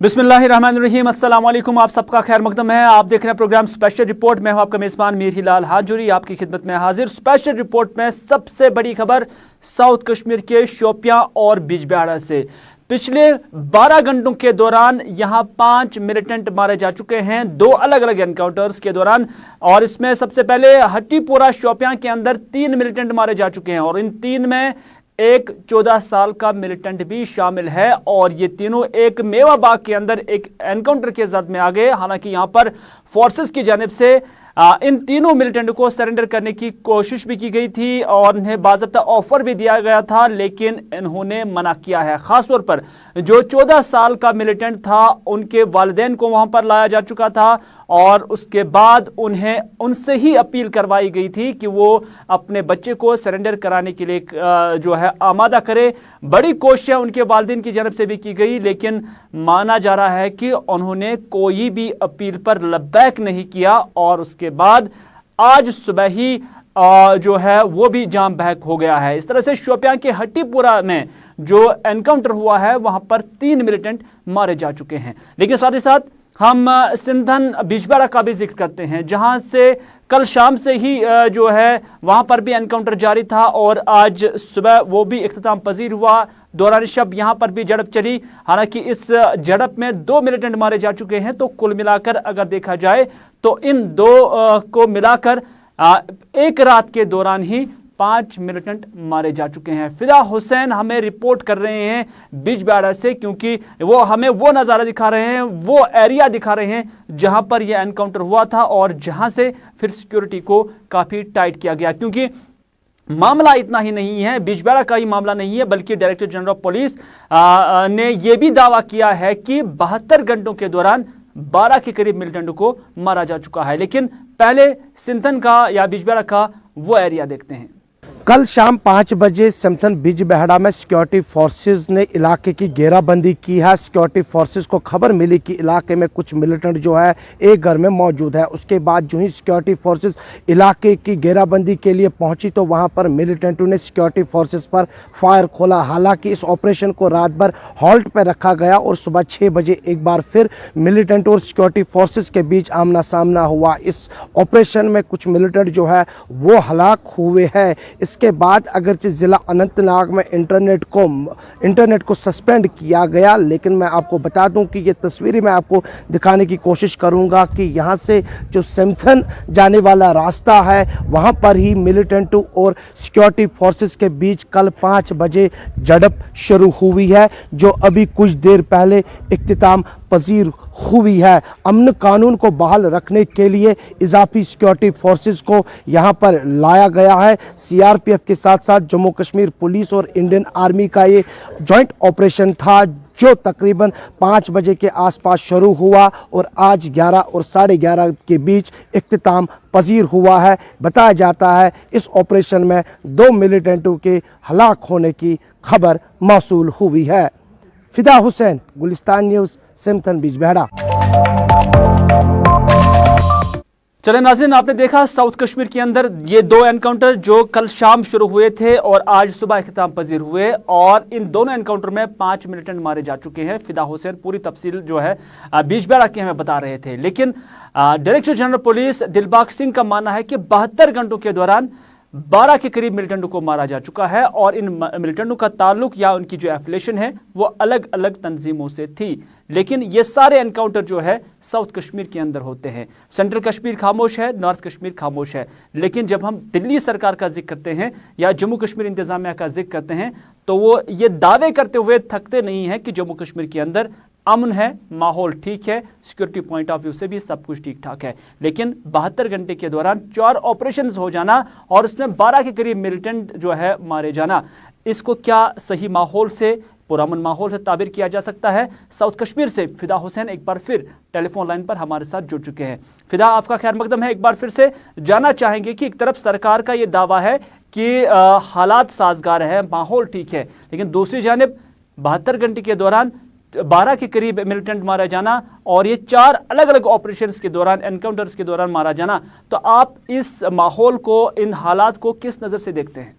बिस्मिल्लाहिर्रहमानिर्रहीम, अस्सलाम वालेकुम। आप सबका खैर मकदम है। आप देख रहे हैं प्रोग्राम स्पेशल रिपोर्ट। मैं हूं आपका मेज़बान मीर हिलाल हाजुरी, आपकी खिदमत में हाजिर। स्पेशल रिपोर्ट में सबसे बड़ी खबर साउथ कश्मीर के शोपियां और बिजबिहाड़ा से। पिछले 12 घंटों के दौरान यहां 5 मिलिटेंट मारे जा चुके हैं, 2 अलग अलग एनकाउंटर्स के दौरान। और इसमें सबसे पहले हट्टीपोरा शोपियां के अंदर 3 मिलिटेंट मारे जा चुके हैं और इन 3 में एक 14 साल का मिलिटेंट भी शामिल है। और ये तीनों एक मेवा बाग के अंदर एक एनकाउंटर के जद में आ गए। हालांकि यहां पर फोर्सेस की जानिब से इन तीनों मिलिटेंट को सरेंडर करने की कोशिश भी की गई थी और उन्हें बाज़ाब्ता ऑफर भी दिया गया था, लेकिन इन्होंने मना किया है। खासतौर पर जो 14 साल का मिलिटेंट था, उनके वालिदैन को वहां पर लाया जा चुका था और उसके बाद उन्हें उनसे ही अपील करवाई गई थी कि वो अपने बच्चे को सरेंडर कराने के लिए जो है आमादा करे। बड़ी कोशिशें उनके वालिदैन की जानब से भी की गई, लेकिन माना जा रहा है कि उन्होंने कोई भी अपील पर लब्बैक नहीं किया। और उसके बाद आज सुबह ही जो है वो भी जाम बहक हो गया है। इस तरह से शोपियां के हट्टीपुरा में जो एनकाउंटर हुआ है वहां पर 3 मिलिटेंट मारे जा चुके हैं। लेकिन साथ ही साथ हम सिंधन बिजबिहाड़ा का भी जिक्र करते हैं, जहां से कल शाम से ही जो है वहां पर भी एनकाउंटर जारी था और आज सुबह वो भी इख्तिताम पजीर हुआ। दौरान शब यहां पर भी झड़प चली। हालांकि इस झड़प में 2 मिलिटेंट मारे जा चुके हैं, तो कुल मिलाकर अगर देखा जाए तो इन 2 को मिलाकर एक रात के दौरान ही 5 मिलिटेंट मारे जा चुके हैं। फिदा हुसैन हमें रिपोर्ट कर रहे हैं बिजबिहाड़ा से, क्योंकि वो हमें वो नज़ारा दिखा रहे हैं, वो एरिया दिखा रहे हैं जहां पर यह एनकाउंटर हुआ था और जहां से फिर सिक्योरिटी को काफ़ी टाइट किया गया। क्योंकि मामला इतना ही नहीं है, बिजबिहाड़ा का ही मामला नहीं है, बल्कि डायरेक्टर जनरल ऑफ पुलिस ने यह भी दावा किया है कि 72 घंटों के दौरान 12 के करीब मिलिटेंट को मारा जा चुका है। लेकिन पहले सिंथन का या बिजबिहाड़ा का वो एरिया देखते हैं। कल शाम 5 बजे सिंथन बिजबिहाड़ा में सिक्योरिटी फोर्सेस ने इलाके की घेराबंदी की है। सिक्योरिटी फोर्सेस को खबर मिली कि इलाके में कुछ मिलिटेंट जो है एक घर में मौजूद है। उसके बाद जो ही सिक्योरिटी फोर्सेस इलाके की घेराबंदी के लिए पहुंची तो वहां पर मिलिटेंटों ने सिक्योरिटी फोर्सेस पर फायर खोला। हालांकि इस ऑपरेशन को रात भर हॉल्ट पर रखा गया और सुबह 6 बजे एक बार फिर मिलिटेंट और सिक्योरिटी फोर्सेस के बीच आमना सामना हुआ। इस ऑपरेशन में कुछ मिलिटेंट जो है वो हलाक हुए हैं। इसके बाद अगरचे ज़िला अनंतनाग में इंटरनेट को सस्पेंड किया गया, लेकिन मैं आपको बता दूं कि ये तस्वीरें मैं आपको दिखाने की कोशिश करूंगा कि यहाँ से जो सिंथन जाने वाला रास्ता है वहाँ पर ही मिलिटेंटों और सिक्योरिटी फोर्सेस के बीच कल 5 बजे झड़प शुरू हुई है, जो अभी कुछ देर पहले इख्तिताम पजीर हुई है। अमन कानून को बहाल रखने के लिए इजाफी सिक्योरिटी फोर्सेस को यहाँ पर लाया गया है। सीआरपीएफ के साथ साथ जम्मू कश्मीर पुलिस और इंडियन आर्मी का ये जॉइंट ऑपरेशन था, जो तकरीबन 5 बजे के आसपास शुरू हुआ और आज 11 और 11:30 के बीच इख्तिताम पजीर हुआ है। बताया जाता है इस ऑपरेशन में 2 मिलिटेंटों के हलाक होने की खबर मौसूल हुई है। फिदा हुसैन, गुलिस्तान न्यूज़, सिंथन बिजबिहाड़ा। चले नाज़रीन, आपने देखा साउथ कश्मीर के अंदर ये 2 एनकाउंटर जो कल शाम शुरू हुए थे और आज सुबह इख्तिताम पजीर हुए, और इन दोनों एनकाउंटर में 5 मिलिटेंट मारे जा चुके हैं। फिदा हुसैन पूरी तफसील जो है बिजबिहाड़ा की हमें बता रहे थे। लेकिन director general police Dilbag Singh का मानना है कि 72 घंटों के दौरान 12 के करीब मिलिटेंटों को मारा जा चुका है और इन मिलिटेंटों का ताल्लुक या उनकी जो एफिलेशन है वो अलग अलग तंजीमों से थी। लेकिन ये सारे एनकाउंटर जो है साउथ कश्मीर के अंदर होते हैं। सेंट्रल कश्मीर खामोश है, नॉर्थ कश्मीर खामोश है। लेकिन जब हम दिल्ली सरकार का जिक्र करते हैं या जम्मू कश्मीर इंतजामिया का जिक्र करते हैं तो वो ये दावे करते हुए थकते नहीं हैं कि जम्मू कश्मीर के अंदर अमन है, माहौल ठीक है, सिक्योरिटी पॉइंट ऑफ व्यू से भी सब कुछ ठीक ठाक है। लेकिन 72 घंटे के दौरान 4 ऑपरेशंस हो जाना और उसमें 12 के करीब मिलिटेंट जो है मारे जाना, इसको क्या सही माहौल से, पुरअमन माहौल से ताबीर किया जा सकता है? साउथ कश्मीर से फिदा हुसैन एक बार फिर टेलीफोन लाइन पर हमारे साथ जुड़ चुके हैं। फिदा, आपका खैर मकदम है। एक बार फिर से जानना चाहेंगे कि एक तरफ सरकार का ये दावा है कि हालात साजगार है, माहौल ठीक है, लेकिन दूसरी जानिब 72 घंटे के दौरान 12 के करीब मिलिटेंट मारा जाना और ये 4 अलग अलग ऑपरेशंस के दौरान, एनकाउंटर्स के दौरान मारा जाना, तो आप इस माहौल को, इन हालात को किस नज़र से देखते हैं?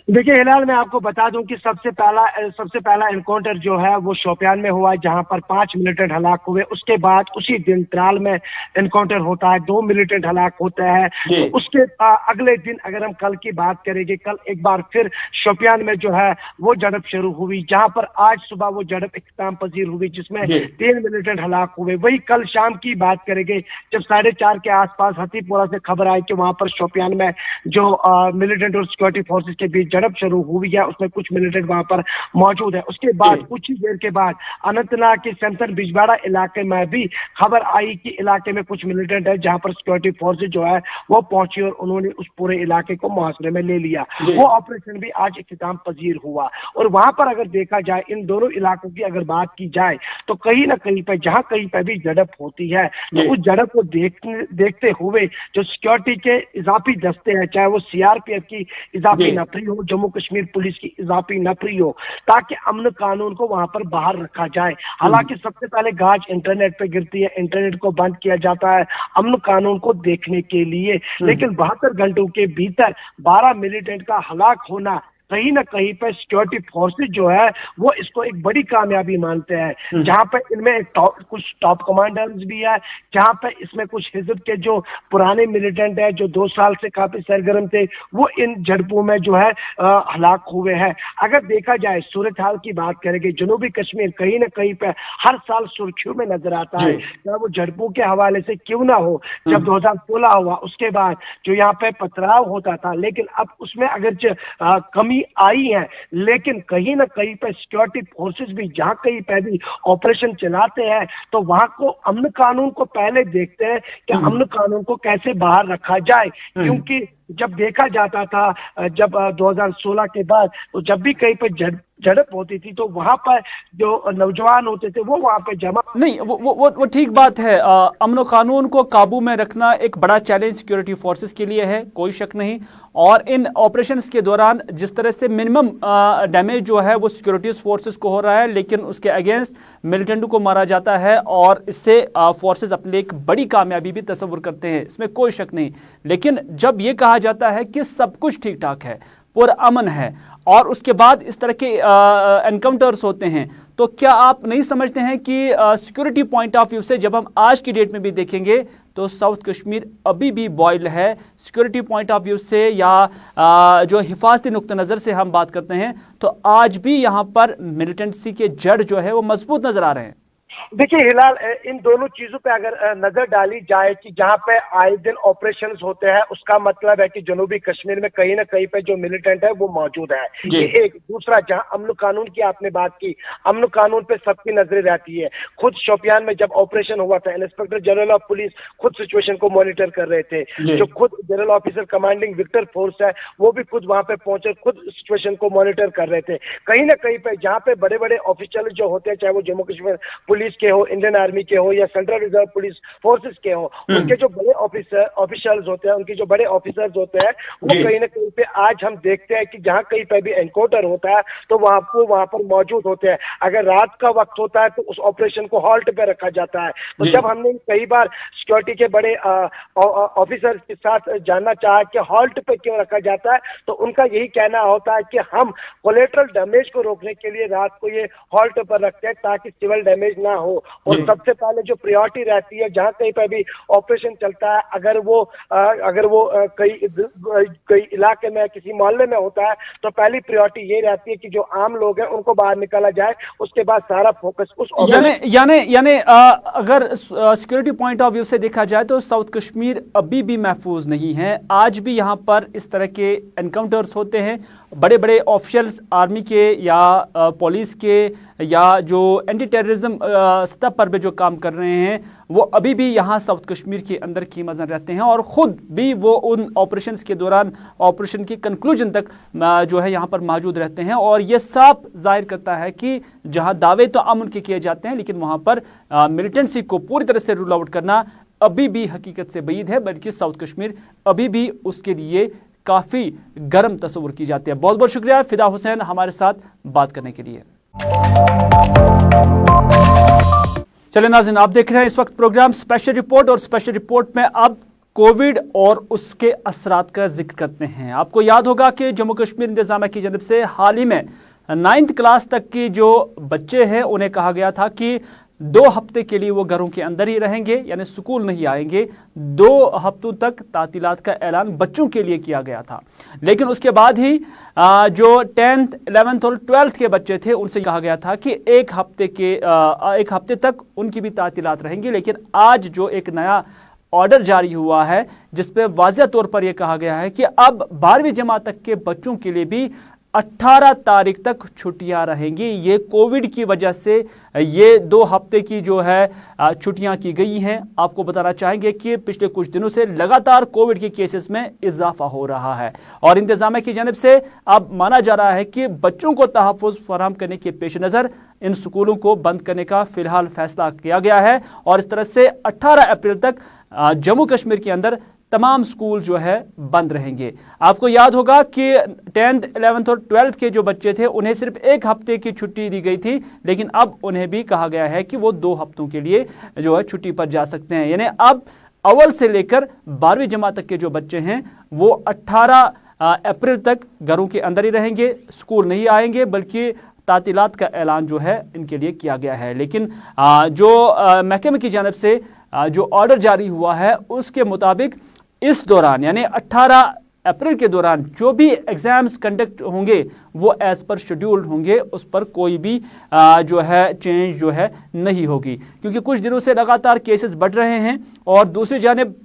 देखिए हिलाल, मैं आपको बता दूं कि सबसे पहला एनकाउंटर जो है वो शोपियान में हुआ, जहां पर 5 मिलिटेंट हलाक हुए। उसके बाद उसी दिन त्राल में एनकाउंटर होता है, 2 मिलिटेंट हलाक होते हैं। तो उसके अगले दिन अगर हम कल की बात करेंगे, कल एक बार फिर शोपियान में जो है वो झड़प शुरू हुई, जहां पर आज सुबह वो झड़प इख्तिताम पजीर हुई, जिसमें 3 मिलिटेंट हलाक हुए। वही कल शाम की बात करेंगे, जब 4:30 के आसपास हतीपोरा से खबर आई कि वहां पर शोपियान में जो मिलिटेंट और सिक्योरिटी फोर्सेज के बीच झड़प शुरू हुई है, उसमें कुछ मिलिटेंट वहां पर मौजूद है। उसके बाद कुछ ही देर के बाद अनंतनाग के सेंटर बिजबाड़ा इलाके में भी खबर आई कि इलाके में कुछ मिलिटेंट है, जहां पर सिक्योरिटी फोर्सेज जो है वो पहुंची और उन्होंने उस पूरे इलाके को मुहासरे में ले लिया। वो ऑपरेशन भी आज इख्तिताम पजीर हुआ। और वहां पर अगर देखा जाए, इन दोनों इलाकों की अगर बात की जाए, तो कहीं ना कहीं पर जहां कहीं पर भी झड़प होती है, तो उस झड़प को देखते हुए जो सिक्योरिटी के इजाफी दस्ते हैं, चाहे वो सीआरपीएफ की इजाफी नफरी हो, जम्मू कश्मीर पुलिस की इजाफी नफरी हो, ताकि अमन कानून को वहां पर बाहर रखा जाए। हालांकि सबसे पहले गाज इंटरनेट पे गिरती है, इंटरनेट को बंद किया जाता है अमन कानून को देखने के लिए, लेकिन 72 घंटों के भीतर 12 मिलिटेंट का हलाक होना कहीं ना कहीं पे सिक्योरिटी फोर्सेज जो है वो इसको एक बड़ी कामयाबी मानते हैं। जहां पे इनमें कुछ टॉप कमांडर्स भी है, जहां पे इसमें कुछ हिजब के जो पुराने मिलिटेंट है, जो 2 साल से काफी सरगर्म थे, वो इन झड़पों में जो है हलाक हुए हैं। अगर देखा जाए सूरत हाल की बात करेंगे, जनूबी कश्मीर कहीं ना कहीं पे हर साल सुर्खियों में नजर आता है, चाहे वो झड़पों के हवाले से क्यों ना हो। जब 2016 हुआ, उसके बाद जो यहाँ पे पथराव होता था, लेकिन अब उसमें अगर कमी आई है, लेकिन कहीं ना कहीं पे सिक्योरिटी फोर्सेस भी जहां कहीं पे भी ऑपरेशन चलाते हैं, तो वहां को अमन कानून को पहले देखते हैं कि अमन कानून को कैसे बाहर रखा जाए। क्योंकि जब देखा जाता था, जब 2016 के बाद, तो जब भी कहीं पे झड़प होती थी, तो वहां पर जो नौजवान होते थे वो वहां पे जमा नहीं, वो ठीक बात है। अमन कानून को काबू में रखना एक बड़ा चैलेंज सिक्योरिटी फोर्सेस के लिए है, कोई शक नहीं। और इन ऑपरेशंस के दौरान जिस तरह से मिनिमम डैमेज जो है वो सिक्योरिटी फोर्सेस को हो रहा है, लेकिन उसके अगेंस्ट मिलिटेंट को मारा जाता है, और इससे फोर्सेस अपने एक बड़ी कामयाबी भी तस्वुर करते हैं, इसमें कोई शक नहीं। लेकिन जब ये कहा जाता है कि सब कुछ ठीक ठाक है, पूरा अमन है, और उसके बाद इस तरह के एनकाउंटर्स होते हैं, तो क्या आप नहीं समझते हैं कि सिक्योरिटी पॉइंट ऑफ व्यू से जब हम आज की डेट में भी देखेंगे तो साउथ कश्मीर अभी भी बॉयल है सिक्योरिटी पॉइंट ऑफ व्यू से, या जो हिफाजती नुक्ता नज़र से हम बात करते हैं, तो आज भी यहाँ पर मिलिटेंसी के जड़ जो है वो मजबूत नजर आ रहे हैं? देखिए हिलाल, इन दोनों चीजों पे अगर नजर डाली जाए कि जहां पे आए दिन ऑपरेशंस होते हैं, उसका मतलब है कि जनूबी कश्मीर में कहीं ना कहीं पे जो मिलिटेंट है वो मौजूद है। ये एक। दूसरा, जहां अमन कानून की आपने बात की, अमन कानून पे सबकी नजरें रहती है। खुद शोपियान में जब ऑपरेशन हुआ था, इंस्पेक्टर जनरल ऑफ पुलिस खुद सिचुएशन को मॉनिटर कर रहे थे। जो खुद general officer commanding Victor Force है, वो भी खुद वहां पे पहुंचे, खुद सिचुएशन को मॉनिटर कर रहे थे। कहीं ना कहीं पे जहां पे बड़े बड़े ऑफिशियल जो होते हैं, चाहे वो जम्मू कश्मीर पुलिस के हो, इंडियन आर्मी के हो, या सेंट्रल रिजर्व पुलिस फोर्सेस के हो, उनके जो बड़े ऑफिसर्स होते हैं, उनके जो बड़े ऑफिसर्स होते हैं, वो कहीं ना कहीं पे आज हम देखते हैं कि जहां कहीं पे भी एनकाउंटर होता है तो वहां पर मौजूद होते हैं। अगर रात का वक्त होता है तो उस ऑपरेशन को हॉल्ट पे रखा जाता है। तो जब हमने कई बार सिक्योरिटी के बड़े ऑफिसर्स के साथ जानना चाहा कि हॉल्ट पे क्यों रखा जाता है, तो उनका यही कहना होता है कि हम कोलेटरल डैमेज को रोकने के लिए रात को ये हॉल्ट पर रखते हैं, ताकि सिविल डैमेज ना हो। और सबसे पहले जो प्रायोरिटी रहती है, जहां कहीं पे भी ऑपरेशन चलता है, अगर वो कई इलाके में, किसी मोहल्ले में होता है, तो पहली प्रायोरिटी ये रहती है कि जो आम लोग हैं उनको बाहर निकाला जाए। उसके बाद सारा फोकस उस यानी अगर सिक्योरिटी पॉइंट ऑफ व्यू से देखा जाए तो साउथ कश्मीर अभी भी महफूज नहीं है। आज भी यहाँ पर इस तरह के एनकाउंटर्स होते हैं, बड़े बड़े ऑफिशियल्स आर्मी के या पुलिस के या जो एंटी टेररिज्म सतह पर भी जो काम कर रहे हैं, वो अभी भी यहाँ साउथ कश्मीर के अंदर कीमत रहते हैं, और ख़ुद भी वो उन ऑपरेशंस के दौरान, ऑपरेशन की कंक्लूजन तक जो है यहाँ पर मौजूद रहते हैं। और ये साफ जाहिर करता है कि जहाँ दावे तो अमन के किए जाते हैं, लेकिन वहाँ पर मिलिटेंसी को पूरी तरह से रूल आउट करना अभी भी हकीकत से बईद है, बल्कि साउथ कश्मीर अभी भी उसके लिए काफ़ी गर्म तस्वुर की जाती है। बहुत बहुत शुक्रिया फिदा हुसैन हमारे साथ बात करने के लिए। चले नाज़रीन, आप देख रहे हैं इस वक्त प्रोग्राम स्पेशल रिपोर्ट, और स्पेशल रिपोर्ट में अब कोविड और उसके असरात का जिक्र करते हैं। आपको याद होगा कि जम्मू कश्मीर इंतजामिया की जानब से हाल ही में 9th क्लास तक की जो बच्चे हैं उन्हें कहा गया था कि 2 हफ्ते के लिए वो घरों के अंदर ही रहेंगे, यानी स्कूल नहीं आएंगे। 2 हफ्तों तक तातीलात का ऐलान बच्चों के लिए किया गया था, लेकिन उसके बाद ही जो 10th, 11th और 12th के बच्चे थे उनसे कहा गया था कि एक हफ्ते तक उनकी भी तातीलात रहेंगी। लेकिन आज जो एक नया ऑर्डर जारी हुआ है जिसपे वाज़िह तौर पर यह कहा गया है कि अब 12वीं जमात तक के बच्चों के लिए भी 18 तारीख तक छुट्टियां रहेंगी। ये कोविड की वजह से ये 2 हफ्ते की जो है छुट्टियां की गई हैं। आपको बताना चाहेंगे कि पिछले कुछ दिनों से लगातार कोविड के केसेस में इजाफा हो रहा है और इंतजामिया की जानिब से अब माना जा रहा है कि बच्चों को तहफ़्फ़ुज़ फराहम करने के पेश नज़र इन स्कूलों को बंद करने का फिलहाल फैसला किया गया है और इस तरह से 18 अप्रैल तक जम्मू कश्मीर के अंदर तमाम स्कूल जो है बंद रहेंगे। आपको याद होगा कि 10th, 11th और 12th के जो बच्चे थे उन्हें सिर्फ 1 हफ्ते की छुट्टी दी गई थी, लेकिन अब उन्हें भी कहा गया है कि वो 2 हफ्तों के लिए जो है छुट्टी पर जा सकते हैं। यानी अब अव्वल से लेकर 12वीं जमात तक के जो बच्चे हैं वो 18 अप्रैल तक घरों के अंदर ही रहेंगे, स्कूल नहीं आएंगे, बल्कि तातीलात का ऐलान जो है इनके लिए किया गया है। लेकिन जो महकमे की जानिब से जो ऑर्डर जारी हुआ है उसके मुताबिक इस दौरान यानी 18 अप्रैल के दौरान जो भी एग्जाम्स कंडक्ट होंगे वो एज पर शेड्यूल्ड होंगे, उस पर कोई भी जो है चेंज जो है नहीं होगी, क्योंकि कुछ दिनों से लगातार केसेस बढ़ रहे हैं और दूसरी जानिब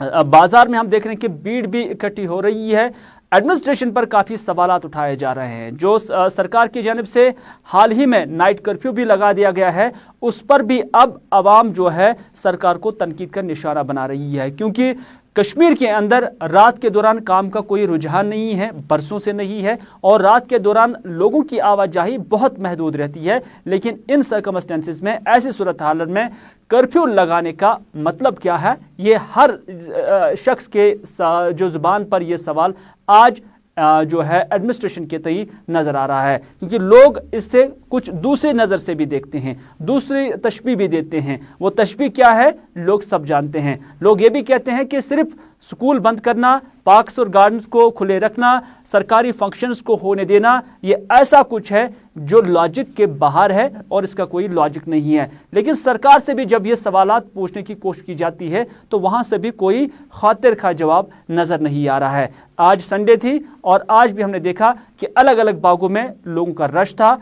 बाजार में हम देख रहे हैं कि भीड़ भी इकट्ठी हो रही है। एडमिनिस्ट्रेशन पर काफ़ी सवालात उठाए जा रहे हैं। जो सरकार की जानिब से हाल ही में नाइट कर्फ्यू भी लगा दिया गया है उस पर भी अब आवाम जो है सरकार को तनकीद का निशाना बना रही है, क्योंकि कश्मीर के अंदर रात के दौरान काम का कोई रुझान नहीं है, बरसों से नहीं है, और रात के दौरान लोगों की आवाजाही बहुत महदूद रहती है। लेकिन इन सर्कमस्टेंसेस में, ऐसी सूरत हालत में कर्फ्यू लगाने का मतलब क्या है, ये हर शख्स के जो जुबान पर यह सवाल आज जो है एडमिनिस्ट्रेशन के तई नजर आ रहा है, क्योंकि लोग इससे कुछ दूसरे नज़र से भी देखते हैं, दूसरी तशबीह भी देते हैं। वो तशबीह क्या है लोग सब जानते हैं। लोग ये भी कहते हैं कि सिर्फ स्कूल बंद करना, पार्क्स और गार्डन्स को खुले रखना, सरकारी फंक्शंस को होने देना, ये ऐसा कुछ है जो लॉजिक के बाहर है और इसका कोई लॉजिक नहीं है। लेकिन सरकार से भी जब ये सवालात पूछने की कोशिश की जाती है तो वहां से भी कोई खातिर खा जवाब नजर नहीं आ रहा है। आज संडे थी और आज भी हमने देखा कि अलग अलग बागों में लोगों का रश था।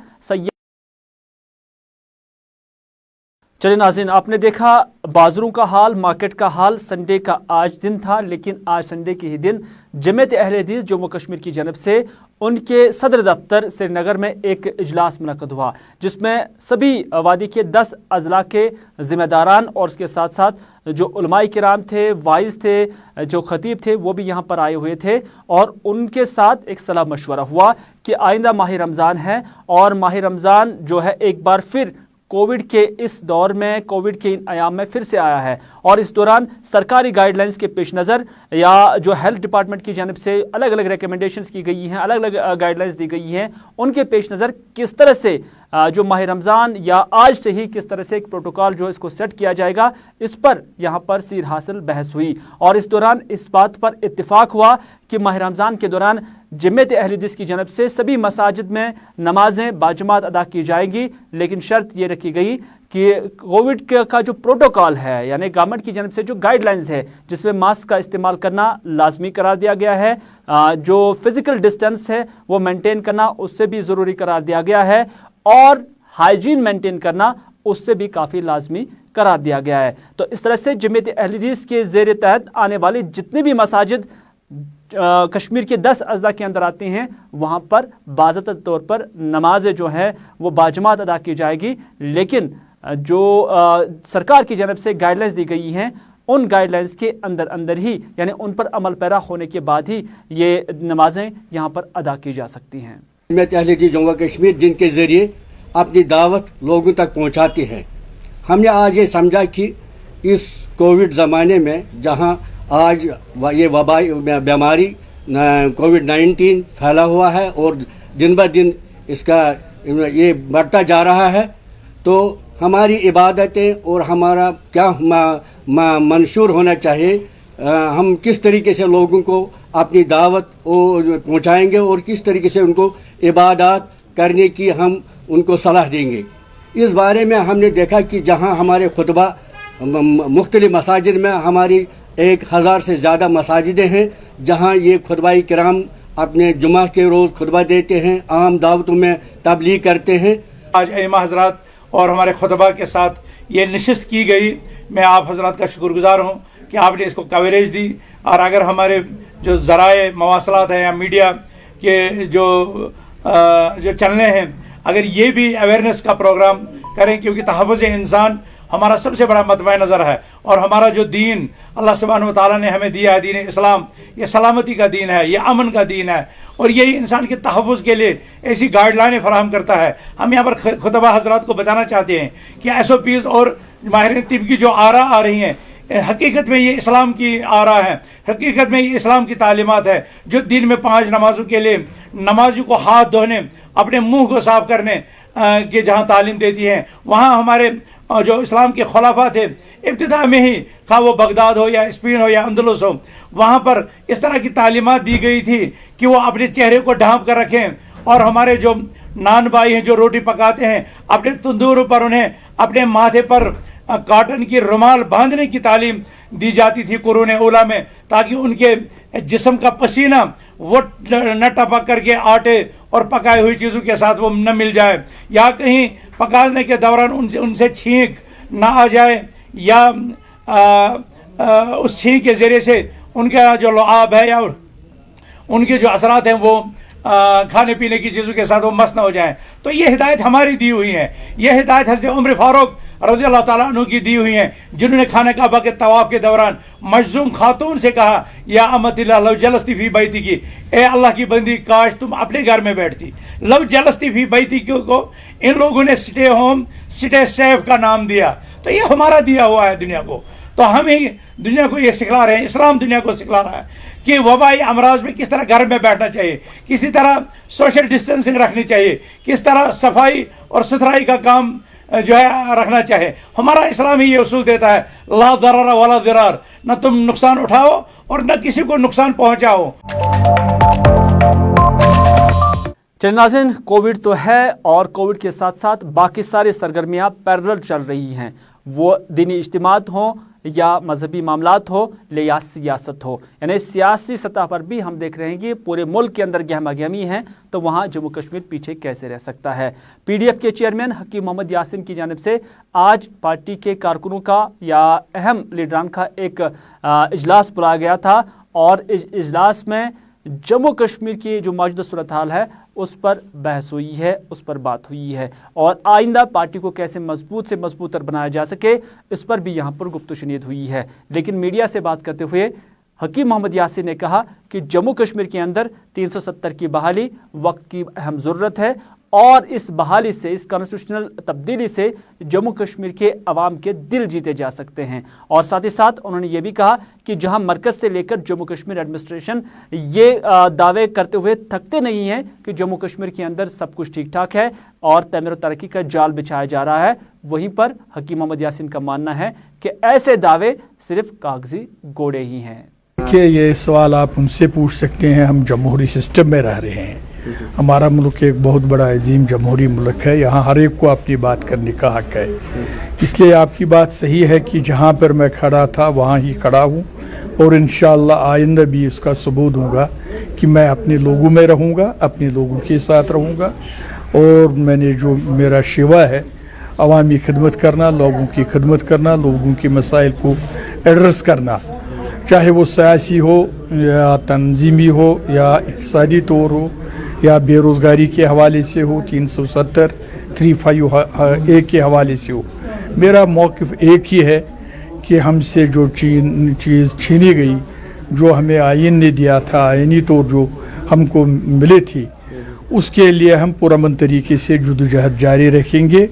चलिए नाज़रीन, आपने देखा बाज़ारों का हाल, मार्केट का हाल। संडे का आज दिन था, लेकिन आज संडे के ही दिन जमात अहले हदीस जम्मू कश्मीर की जानब से उनके सदर दफ्तर श्रीनगर में एक इजलास मुनक़्क़द हुआ, जिसमें सभी वादी के 10 अजला के ज़िम्मेदारान और उसके साथ साथ जो उलमाए किराम थे, वाइज थे, जो खतीब थे, वो भी यहाँ पर आए हुए थे और उनके साथ एक सलाह मशवरा हुआ कि आइंदा माह रमज़ान है और माह रमज़ान जो है एक बार फिर कोविड के इस दौर में, कोविड के इन आयाम में फिर से आया है और इस दौरान सरकारी गाइडलाइंस के पेश नज़र या जो हेल्थ डिपार्टमेंट की जानिब से अलग अलग रिकमेंडेशंस की गई हैं, अलग अलग गाइडलाइंस दी गई हैं, उनके पेश नज़र किस तरह से जो माह रमज़ान या आज से ही किस तरह से एक प्रोटोकॉल जो इसको सेट किया जाएगा, इस पर यहाँ पर सीर हासिल बहस हुई और इस दौरान इस बात पर इत्तिफाक हुआ कि माह रमज़ान के दौरान जमात अहले हदीस की जानब से सभी मसाजिद में नमाजें बाजमात अदा की जाएंगी, लेकिन शर्त ये रखी गई कि कोविड का जो प्रोटोकॉल है यानी गवर्नमेंट की जानब से जो गाइडलाइंस है जिसमें मास्क का इस्तेमाल करना लाजमी करार दिया गया है, जो फिजिकल डिस्टेंस है वो मेंटेन करना उससे भी ज़रूरी करार दिया गया है और हाइजीन मेंटेन करना उससे भी काफ़ी लाजमी करार दिया गया है। तो इस तरह से जमात अहले हदीस के ज़ेर तहत आने वाली जितने भी मसाजिद कश्मीर के 10 अजला के अंदर आते हैं वहाँ पर बाज़ाब्ता तौर पर नमाजें जो हैं वो बाजमात अदा की जाएगी, लेकिन जो सरकार की जानब से गाइडलाइंस दी गई हैं उन गाइडलाइंस के अंदर अंदर ही यानी उन पर अमल पैरा होने के बाद ही ये नमाजें यहाँ पर अदा की जा सकती हैं। जमात अहले हदीस जम्मू कश्मीर जिनके ज़रिए अपनी दावत लोगों तक पहुँचाती है, हमने आज ये समझा कि इस कोविड ज़माने में जहाँ आज ये वबाई बीमारी कोविड-19 फैला हुआ है और दिन ब दिन इसका ये बढ़ता जा रहा है, तो हमारी इबादतें और हमारा क्या मंशूर होना चाहिए हम किस तरीके से लोगों को अपनी दावत पहुँचाएँगे और किस तरीके से उनको इबादत करने की हम उनको सलाह देंगे। इस बारे में हमने देखा कि जहाँ हमारे खुतबा मुख्तलिफ मसाजिद में हमारी 1000 से ज़्यादा मसाजिदें हैं जहाँ ये खुतबाई किराम अपने जुमा के रोज़ खुतबा देते हैं, आम दावतों में तबलीग करते हैं। आज अइमा हजरात और हमारे खुतबा के साथ ये नशिस्त की गई, मैं आप हजरात का शुक्रगुजार हूँ कि आपने इसको कवरेज दी। और अगर हमारे जो ज़राए मवासलात हैं या मीडिया के जो चैनलें हैं, अगर ये भी अवेयरनेस का प्रोग्राम करें, क्योंकि तहफ़्फ़ुज़ इंसान हमारा सबसे बड़ा मतबा नज़र है और हमारा जो दीन अल्लाह सुब्हानहू व तआला ने हमें दिया है, दीन इस्लाम, ये सलामती का दीन है, ये अमन का दीन है और यही इंसान के तहफ़्फ़ुज़ के लिए ऐसी गाइडलाइनें फराहम करता है। हम यहाँ पर खुतबा हजरात को बताना चाहते हैं कि SOPs और माहिरीन तिब की जो आरा आ रही हैं, हकीकत में ये इस्लाम की आरा है, हकीकत में ये इस्लाम की तालीमात है जो दिन में 5 नमाजों के लिए नमाजों को हाथ धोने, अपने मुंह को साफ करने के जहाँ तालीम देती हैं, वहाँ हमारे जो इस्लाम के खुलाफा थे इब्तिदा में ही, खा वो बगदाद हो या स्पेन हो या अंदलुस हो, वहाँ पर इस तरह की तालीमात दी गई थी कि वो अपने चेहरे को ढांप कर रखें और हमारे जो नान भाई हैं जो रोटी पकाते हैं अपने तंदूर पर उन्हें अपने माथे पर कॉटन की रुमाल बांधने की तालीम दी जाती थी कुरून ओला में, ताकि उनके जिस्म का पसीना वो न टपक करके आटे और पकाई हुई चीज़ों के साथ वो न मिल जाए, या कहीं पकाने के दौरान उनसे छींक ना आ जाए, या उस छींक के ज़रिए से उनका जो लुआब है या उनके जो असरात हैं वो खाने पीने की चीज़ों के साथ वो मस्त न हो जाएं। तो ये हिदायत हमारी दी हुई है, ये हिदायत हज़रत उमर फारूक रज़ी अल्लाह ताला अन्हु की दी हुई है, जिन्होंने खाने काबा के तवाफ़ के दौरान मजलूम खातून से कहा, या अमतिल्लाह लव जलस्ती फी बैती की, ए अल्लाह की बंदी काश तुम अपने घर में बैठती। लव जलस्ती फी बैती को इन लोगों ने स्टे होम स्टे सेफ का नाम दिया। तो ये हमारा दिया हुआ है दुनिया को, तो हम ही दुनिया को ये सिखला रहे हैं, इस्लाम दुनिया को सिखला रहा है कि वबाई अमराज में किस तरह घर में बैठना चाहिए, किसी तरह सोशल डिस्टेंसिंग रखनी चाहिए, किस तरह सफाई और सुथराई का काम जो है रखना चाहिए। हमारा इस्लाम ही ये उसूल देता है, ला दरार वाला दिरार, न तुम नुकसान उठाओ और न किसी को नुकसान पहुंचाओ। चलिए नाज़रीन, कोविड तो है और कोविड के साथ साथ बाकी सारी सरगर्मियाँ पैरेलल चल रही हैं, वो दीनी इज्तिमात हों या मजहबी मामलात हो या सियासत हो, यानी सियासी सतह पर भी हम देख रहे हैं कि पूरे मुल्क के अंदर गहमा गहमी है, तो वहाँ जम्मू कश्मीर पीछे कैसे रह सकता है। PDF के चेयरमैन हकीम मोहम्मद यासीन की जानिब से आज पार्टी के कारकुनों का या अहम लीडरान का एक इजलास बुलाया गया था और इस इजलास में जम्मू कश्मीर की जो मौजूदा सूरत हाल है उस पर बहस हुई है, उस पर बात हुई है और आइंदा पार्टी को कैसे मजबूत से मजबूतर बनाया जा सके इस पर भी यहाँ पर गुफ्तगू हुई है। लेकिन मीडिया से बात करते हुए हकीम मोहम्मद यासीन ने कहा कि जम्मू कश्मीर के अंदर 370 की बहाली वक्त की अहम ज़रूरत है और इस बहाली से, इस कॉन्स्टिट्यूशनल तब्दीली से जम्मू कश्मीर के अवाम के दिल जीते जा सकते हैं। और साथ ही साथ उन्होंने ये भी कहा कि जहां मरकज़ से लेकर जम्मू कश्मीर एडमिनिस्ट्रेशन ये दावे करते हुए थकते नहीं हैं कि जम्मू कश्मीर के अंदर सब कुछ ठीक ठाक है और तमीर तरक्की का जाल बिछाया जा रहा है, वहीं पर हकीम मोहम्मद यासीन का मानना है कि ऐसे दावे सिर्फ कागजी घोड़े ही हैं। देखिए, ये सवाल आप उनसे पूछ सकते हैं, हम जमहूरी सिस्टम में रह रहे हैं, हमारा मुल्क एक बहुत बड़ा अजीम जमहूरी मुल्क है, यहाँ हर एक को अपनी बात करने का हक है। इसलिए आपकी बात सही है कि जहाँ पर मैं खड़ा था वहाँ ही खड़ा हूँ और इंशाअल्लाह आइंदा भी उसका सबूत दूँगा कि मैं अपने लोगों में रहूँगा, अपने लोगों के साथ रहूँगा और मैंने जो मेरा शिवा है अवामी खिदमत करना, लोगों की खिदमत करना, लोगों के मसाइल को एड्रेस करना, चाहे वो सियासी हो या तंजीमी हो या इक़्तिसादी तौर हो या बेरोज़गारी के हवाले से हो, 370 351 के हवाले से हो। मेरा मौक़िफ़ एक ही है कि हमसे जो चीज़ छीनी गई, जो हमें आइन ने दिया था, आइनी तौर जो हमको मिले थी, उसके लिए हम पुरअमन तरीके से जद्दोजहद जारी रखेंगे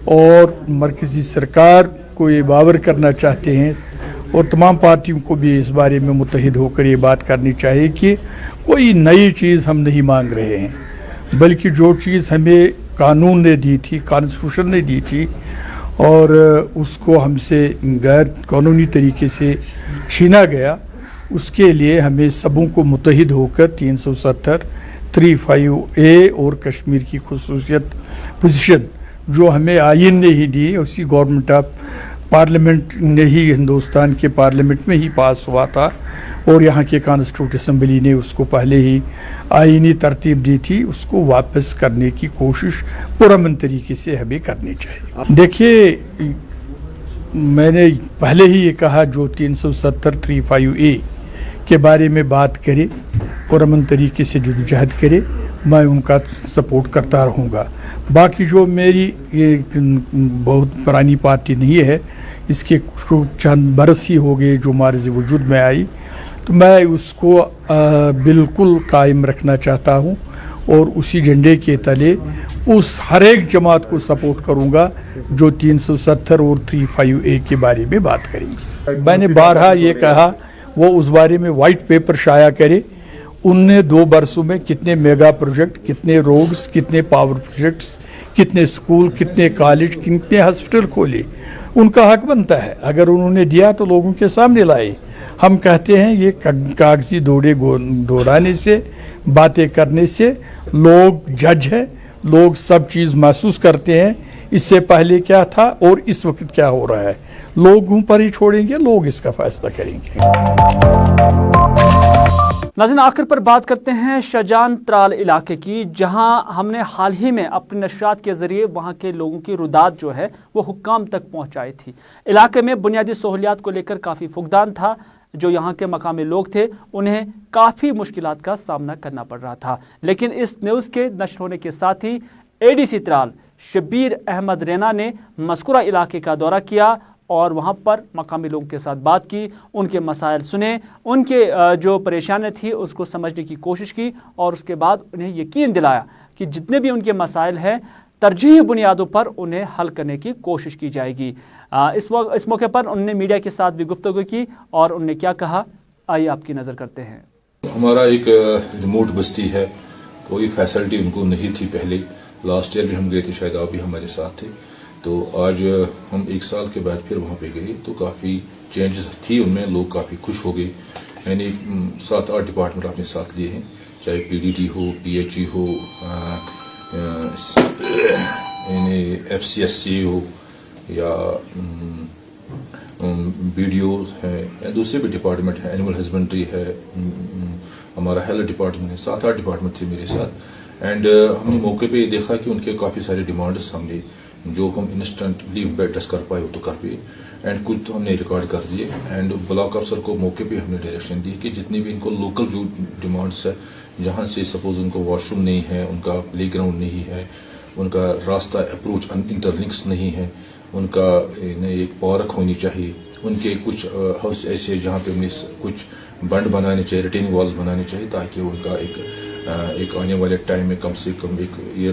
और मरकज़ी सरकार को ये बावर करना चाहते हैं और तमाम पार्टियों को भी इस बारे में मुत्तहिद होकर ये बात करनी चाहिए कि कोई नई चीज़ हम नहीं मांग रहे हैं, बल्कि जो चीज़ हमें कानून ने दी थी, कॉन्स्टिट्यूशन ने दी थी, और उसको हमसे गैर कानूनी तरीके से छीना गया, उसके लिए हमें सबों को मुत्तहिद होकर 370, 35A और कश्मीर की खुसूसियत पोजीशन जो हमें आइन ने ही दी, उसी गवर्नमेंट ऑफ पार्लियामेंट ने ही, हिंदुस्तान के पार्लियामेंट में ही पास हुआ था और यहाँ के कॉन्स्टिट्यूंट असम्बली ने उसको पहले ही आइनी तरतीब दी थी, उसको वापस करने की कोशिश पुरअमन तरीके से हमें करनी चाहिए। देखिए, मैंने पहले ही ये कहा, जो 370, 35A के बारे में बात करे, पुरअमन तरीके से जदोजहद करे, मैं उनका सपोर्ट करता रहूँगा। बाकी जो मेरी ये बहुत पुरानी पार्टी नहीं है, इसके चंद बरस ही हो गए जो हमारे वजूद में आई, तो मैं उसको बिल्कुल कायम रखना चाहता हूँ और उसी झंडे के तले उस हर एक जमात को सपोर्ट करूँगा जो 370 और 35A के बारे में बात करेंगे। मैंने बारहा ये कहा, वो उस बारे में वाइट पेपर शाया करे। उनने 2 बरसों में कितने मेगा प्रोजेक्ट, कितने रोड्स, कितने पावर प्रोजेक्ट्स, कितने स्कूल, कितने कॉलेज, कितने हॉस्पिटल खोले, उनका हक बनता है। अगर उन्होंने दिया तो लोगों के सामने लाए। हम कहते हैं ये कागजी दौड़े दौड़ाने से, बातें करने से लोग जज है, लोग सब चीज़ महसूस करते हैं इससे पहले क्या था और इस वक्त क्या हो रहा है। लोगों पर ही छोड़ेंगे, लोग इसका फैसला करेंगे। नाज़रीन, आखिर पर बात करते हैं शाहजहां त्राल इलाके की, जहां हमने हाल ही में अपने नशरात के ज़रिए वहां के लोगों की रुदात जो है वो हुक्काम तक पहुंचाई थी। इलाके में बुनियादी सहूलियात को लेकर काफ़ी फुकदान था। जो यहाँ के मकामी लोग थे उन्हें काफ़ी मुश्किलात का सामना करना पड़ रहा था। लेकिन इस न्यूज़ के नश्र होने के साथ ही ADC त्राल शब्बीर अहमद रैना ने मज़कूरा इलाके का दौरा किया और वहाँ पर मकामी लोगों के साथ बात की, उनके मसाइल सुने, उनके जो परेशानी थी उसको समझने की कोशिश की और उसके बाद उन्हें यकीन दिलाया कि जितने भी उनके मसाइल हैं तरजीही बुनियादों पर उन्हें हल करने की कोशिश की जाएगी। इस मौके पर उन्होंने मीडिया के साथ भी गुफ्तगू की और उन्होंने क्या कहा, आइए आपकी नज़र करते हैं। हमारा एक रिमोट बस्ती है, कोई फैसिलिटी उनको नहीं थी पहले। लास्ट ईयर भी हम गए थे, शायद आप भी हमारे साथ थे। तो आज हम 1 साल के बाद फिर वहाँ पे गए तो काफ़ी चेंजेस थी उनमें, लोग काफ़ी खुश हो गए। यानी 7-8 डिपार्टमेंट अपने साथ लिए हैं, चाहे PDT हो, PHE हो, FCSC हो या BDO है या दूसरे भी डिपार्टमेंट है, एनिमल हस्बेंड्री है, हमारा हेल्थ डिपार्टमेंट है। 7-8 डिपार्टमेंट थे मेरे साथ। एंड हमने मौके पे देखा कि उनके काफ़ी सारे डिमांड्स हमने जो हम इंस्टेंटली एड्रेस कर पाए वो तो कर पाए, एंड कुछ तो हमने रिकॉर्ड कर दिए। एंड ब्लॉक अफसर को मौके पे हमने डायरेक्शन दी कि जितनी भी इनको लोकल जो डिमांड्स है, जहाँ से सपोज उनको वॉशरूम नहीं है, उनका प्ले ग्राउंड नहीं है, उनका रास्ता अप्रोच इंटरलिंक्स नहीं है, उनका एक पार्क होनी चाहिए, उनके कुछ हाउस ऐसे जहाँ पे उन्हें कुछ बंड बनाने चाहिए, रिटेनिंग वॉल्स बनाने चाहिए, ताकि उनका एक आने वाले टाइम में कम से कम एक ये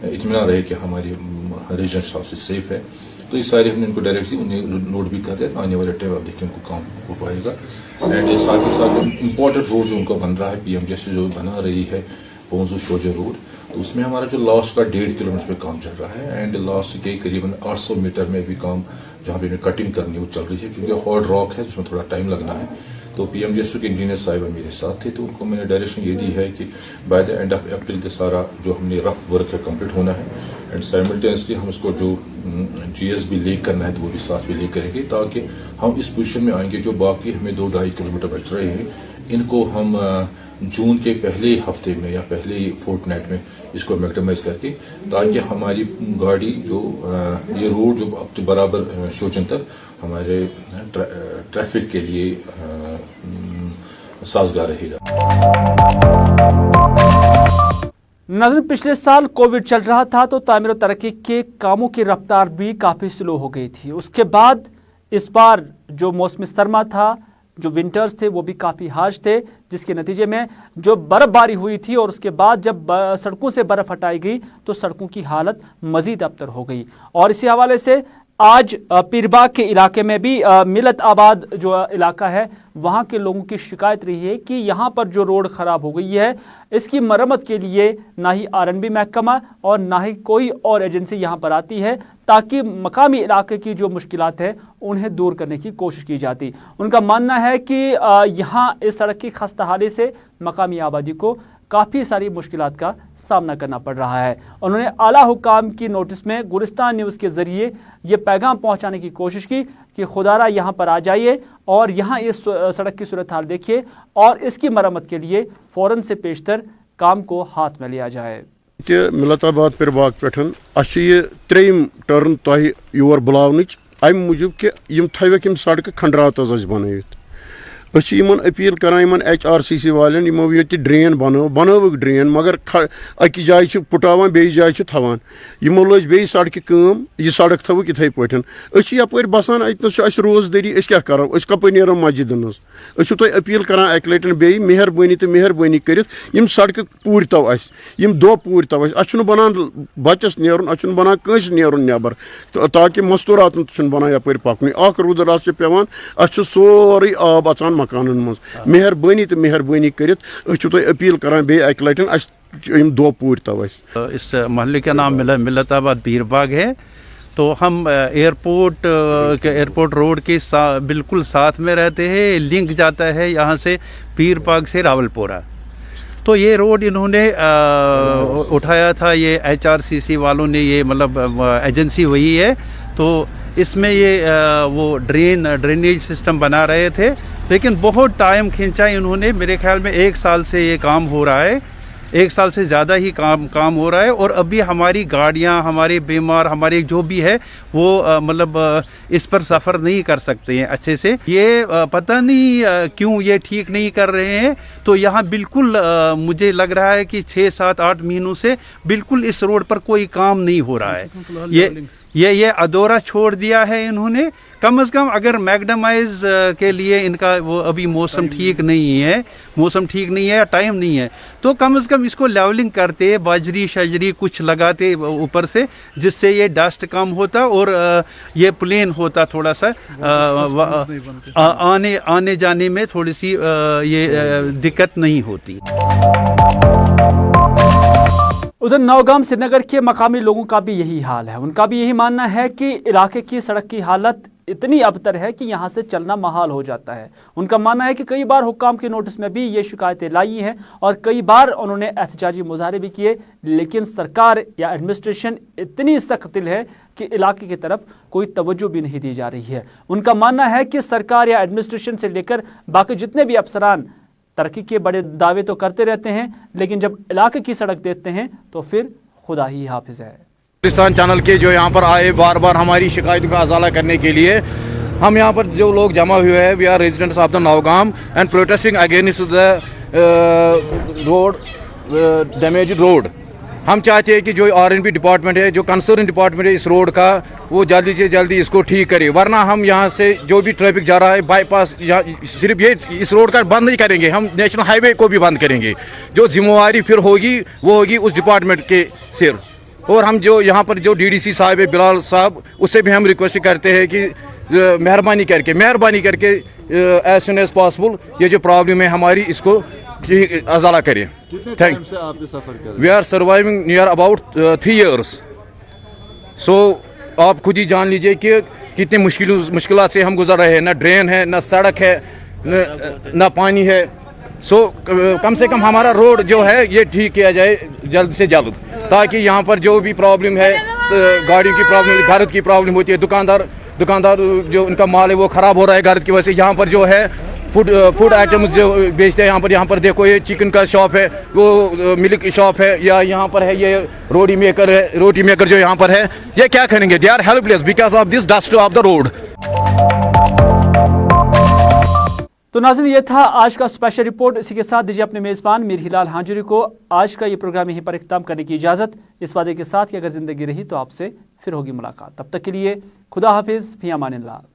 इत्मीनान रहे कि हमारी रेजिडेंस हाउस सेफ है। तो ये सारे हमने उनको डायरेक्ट दी, उन्हें नोट भी कर दिया। आने वाले टाइम आप देखिए उनको काम हो पाएगा। एंड साथ ही साथ जो इम्पोर्टेंट रोड जो उनका बन रहा है, PMJS जो बना रही है पोंजू शोजर रोड, तो उसमें हमारा जो लास्ट का 1.5 किलोमीटर पे काम चल रहा है। एंड लास्ट के करीबन 800 मीटर में भी काम जहाँ पे कटिंग करनी वो चल रही है, क्योंकि हार्ड रॉक है जिसमें थोड़ा टाइम लगना है। तो PMJS के इंजीनियर साहिब मेरे साथ थे, तो उनको मैंने डायरेक्शन ये दी है कि by the end of April के सारा जो हमने रफ वर्क है कंप्लीट होना है। एंड साइमल्टेनियसली हम इसको जो GS भी लीक करना है तो वो भी साथ भी लीक करेंगे, ताकि हम इस पोजीशन में आएंगे जो बाकी हमें 2-2.5 किलोमीटर बच रहे हैं, इनको हम जून के पहले हफ्ते में या पहले फोर्टनाइट में इसको मैक्सिमाइज करके, ताकि हमारी गाड़ी जो ये रोड जो अब तो बराबर शोचन तक हमारे ट्रैफिक के लिए साजगार रहेगा। नाज़रीन, पिछले साल कोविड चल रहा था तो तामीर और तरक्की के कामों की रफ्तार भी काफ़ी स्लो हो गई थी। उसके बाद इस बार जो मौसम सरमा था, जो विंटर्स थे वो भी काफ़ी हार्श थे, जिसके नतीजे में जो बर्फ़बारी हुई थी और उसके बाद जब सड़कों से बर्फ़ हटाई गई तो सड़कों की हालत मज़ीद अबतर हो गई। और इसी हवाले से आज पीरबाग के इलाके में भी मिलत आबाद जो इलाका है वहाँ के लोगों की शिकायत रही है कि यहाँ पर जो रोड ख़राब हो गई है, इसकी मरम्मत के लिए ना ही आरएनबी महकमा और ना ही कोई और एजेंसी यहाँ पर आती है ताकि मकामी इलाके की जो मुश्किलात है उन्हें दूर करने की कोशिश की जाती। उनका मानना है कि यहाँ इस सड़क की खस्ता हाली से मकामी आबादी को काफ़ी सारी मुश्किलात का सामना करना पड़ रहा है। उन्होंने आला हुकाम की नोटिस में गुलिस्तान न्यूज़ के ज़रिए ये पैगाम पहुंचाने की कोशिश की कि खुदारा यहाँ पर आ जाइए और यहाँ इस सड़क की सूरत हाल देखिए और इसकी मरम्मत के लिए फ़ौरन से पेशतर काम को हाथ में लिया जाए। मिलताबाद पीरबाग पे त्रेम टर्न तह योर बुलावनच अम मूजूब कि थवक सड़क खंडरात बनवित अपील करान HRCC वालन यमो ये ड्रेन बनवक ड्रेन मगर अकि जाय पुटावान बे जाय थवान यमो लज बे सड़क कम यह सड़क थवक इथे पे यपर बसान अस रोजदारी क्या करो कप नो मस्जिदन तुम अपील करान अक लटन बे मेहरबानी तो मेहरबानी कर सड़क पूर तव दो पूर तव बनान बचस नुन बनान कंस नुन नबर ताकि मस्तूरात बनान यपर पकन रुदर पेवान सोरे आब अचान मकानन मज मेहरबानी तो मेहरबानी कर अपील करान बे अक लटन दो पूर तव इस महल्ले का नाम मिलताबाद पीरबाग है। तो हम एयरपोर्ट रोड के बिल्कुल साथ में रहते हैं। लिंक जाता है यहाँ से पीरबाग से रावलपुरा। तो ये रोड इन्होंने उठाया था, ये HRCC वालों ने, ये मतलब एजेंसी वही है। तो इसमें ये वो ड्रेनेज सिस्टम बना रहे थे, लेकिन बहुत टाइम खींचा इन्होंने। मेरे ख्याल में 1 साल से ये काम हो रहा है, 1 साल से ज़्यादा ही काम हो रहा है। और अभी हमारी गाड़ियाँ, हमारे बीमार, हमारे जो भी है वो मतलब इस पर सफ़र नहीं कर सकते हैं अच्छे से। ये पता नहीं क्यों ये ठीक नहीं कर रहे हैं। तो यहाँ बिल्कुल मुझे लग रहा है कि 6, 7, 8 महीनों से बिल्कुल इस रोड पर कोई काम नहीं हो रहा है। ये अधूरा छोड़ दिया है इन्होंने। कम से कम अगर मैग्डमाइज के लिए इनका वो अभी मौसम ठीक नहीं है, टाइम नहीं है, तो कम से कम इसको लेवलिंग करते, बाजरी शजरी कुछ लगाते ऊपर से, जिससे ये डस्ट कम होता और ये प्लेन होता, थोड़ा सा आने जाने में थोड़ी सी ये दिक्कत नहीं होती। उधर नौगाम श्रीनगर के मकामी लोगों का भी यही हाल है। उनका भी यही मानना है कि इलाके की सड़क की हालत इतनी अबतर है कि यहाँ से चलना महाल हो जाता है। उनका मानना है कि कई बार हुक्काम की नोटिस में भी ये शिकायतें लाई हैं और कई बार उन्होंने एहतजाजी मुजाहरे भी किए, लेकिन सरकार या एडमिनिस्ट्रेशन इतनी सख्त दिल है कि इलाके की तरफ कोई तवज्जो भी नहीं दी जा रही है। उनका मानना है कि सरकार या एडमिनिस्ट्रेशन से लेकर बाकी जितने भी अफसरान तरक्की के बड़े दावे तो करते रहते हैं, लेकिन जब इलाके की सड़क देखते हैं तो फिर खुदा ही हाफिज है। गुलिस्तान चैनल के जो यहाँ पर आए बार बार हमारी शिकायतों का अजाला करने के लिए, हम यहाँ पर जो लोग जमा हुए हैं, we are residents of the Nowgam and protesting against the road damage road. हम चाहते हैं कि जो RNB डिपार्टमेंट है, जो कंसर्न डिपार्टमेंट है इस रोड का, वो जल्दी से जल्दी इसको ठीक करे, वरना हम यहाँ से जो भी ट्रैफिक जा रहा है बाईपास, सिर्फ ये इस रोड का बंद नहीं करेंगे, हम नेशनल हाईवे को भी बंद करेंगे। जो जिम्मेवारी फिर होगी वो होगी उस डिपार्टमेंट के सिर। और हम जो यहाँ पर जो DDC साहब है बिलाल साहब, उससे भी हम रिक्वेस्ट करते हैं कि मेहरबानी करके एज सुन एज पॉसिबल ये जो प्रॉब्लम है हमारी, इसको अजाला करें। Thank you. We are surviving near about 3 years। So आप खुद ही जान लीजिए कि कितनी मुश्किलात से हम गुजर रहे हैं। ना ड्रेन है, ना सड़क है, ना पानी है। सो कम से कम हमारा रोड जो है ये ठीक किया जाए जल्द से जल्द, ताकि यहाँ पर जो भी प्रॉब्लम है, गाड़ियों की प्रॉब्लम, घर की प्रॉब्लम होती है, दुकानदार जो उनका माल है वो ख़राब हो रहा है घर की वजह से। यहाँ पर जो है फूड आइटम्स जो बेचते हैं, यहाँ पर देखो ये चिकन का शॉप है, वो मिल्क शॉप है, या यहाँ पर है ये रोटी मेकर जो यहाँ पर है, ये क्या करेंगे? They are helpless because of this dust of the road. तो नाज़रीन, ये था आज का स्पेशल रिपोर्ट। इसी के साथ दीजिए अपने मेज़बान मीर हिलाल हांजुरी को आज का ये प्रोग्राम यहीं पर इख्तिताम करने की इजाज़त, इस वादे के साथ कि अगर ज़िंदगी रही तो आपसे फिर होगी मुलाकात। तब तक के लिए खुदा हाफिज़, फी अमानिल्लाह।